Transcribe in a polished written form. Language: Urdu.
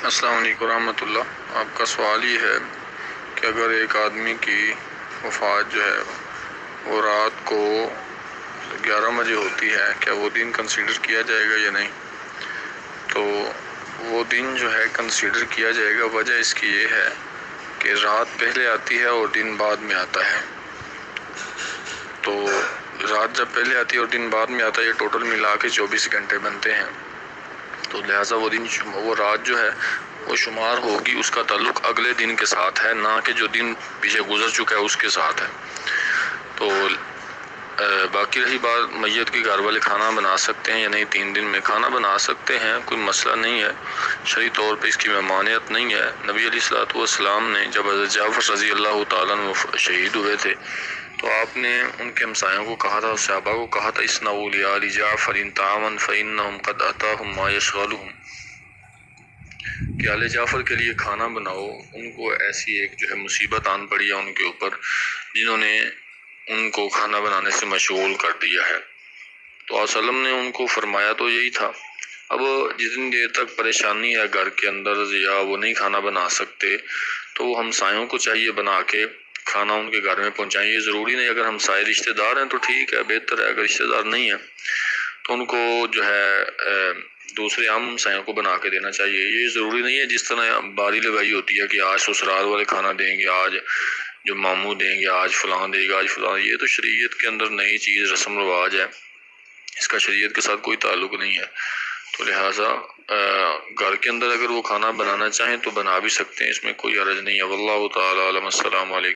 السلام علیکم ورحمۃ اللہ۔ آپ کا سوال یہ ہے کہ اگر ایک آدمی کی وفات جو ہے وہ رات کو 11 بجے ہوتی ہے، کیا وہ دن کنسیڈر کیا جائے گا یا نہیں؟ تو وہ دن جو ہے کنسیڈر کیا جائے گا۔ وجہ اس کی یہ ہے کہ رات پہلے آتی ہے اور دن بعد میں آتا ہے۔ تو رات جب پہلے آتی ہے اور دن بعد میں آتا ہے، یہ ٹوٹل ملا کے 24 گھنٹے بنتے ہیں۔ تو لہٰذا وہ رات جو ہے وہ شمار ہوگی، اس کا تعلق اگلے دن کے ساتھ ہے، نہ کہ جو دن پیچھے گزر چکا ہے اس کے ساتھ ہے۔ تو باقی رہی بات میت کے گھر والے کھانا بنا سکتے ہیں یا نہیں، 3 دن میں کھانا بنا سکتے ہیں، کوئی مسئلہ نہیں ہے، شرعی طور پہ اس کی ممانعت نہیں ہے۔ نبی علیہ الصلوۃ والسلام نے جب حضرت جعفر رضی اللہ تعالیٰ عنہ شہید ہوئے تھے تو آپ نے ان کے ہمسایوں کو کہا تھا، صحابہ کو کہا تھا، اصنعوا لآل جعفر طعاما فإنهم قد أتاهم ما يشغلهم، کہ آل جعفر کے لیے کھانا بناؤ، ان کو ایسی ایک جو ہے مصیبت آن پڑی ہے ان کے اوپر جنہوں نے ان کو کھانا بنانے سے مشغول کر دیا ہے۔ تو آپ وسلم نے ان کو فرمایا تو یہی تھا۔ اب جتنی دیر تک پریشانی ہے گھر کے اندر یا وہ نہیں کھانا بنا سکتے تو وہ ہمسایوں کو چاہیے بنا کے کھانا ان کے گھر میں پہنچائیں۔ یہ ضروری نہیں، اگر ہمسائے رشتہ دار ہیں تو ٹھیک ہے، بہتر ہے، اگر رشتہ دار نہیں ہے تو ان کو جو ہے دوسرے عام ہمسایوں کو بنا کے دینا چاہیے۔ یہ ضروری نہیں ہے جس طرح باری لگائی ہوتی ہے کہ آج سسرال والے کھانا دیں گے، آج جو ماموں دیں گے، آج فلاں دے گا، آج فلاں۔ یہ تو شریعت کے اندر نئی چیز، رسم رواج ہے، اس کا شریعت کے ساتھ کوئی تعلق نہیں ہے۔ تو لہٰذا گھر کے اندر اگر وہ کھانا بنانا چاہیں تو بنا بھی سکتے ہیں، اس میں کوئی حرج نہیں ہے۔ واللہ تعالیٰ عالم۔ السلام علیکم۔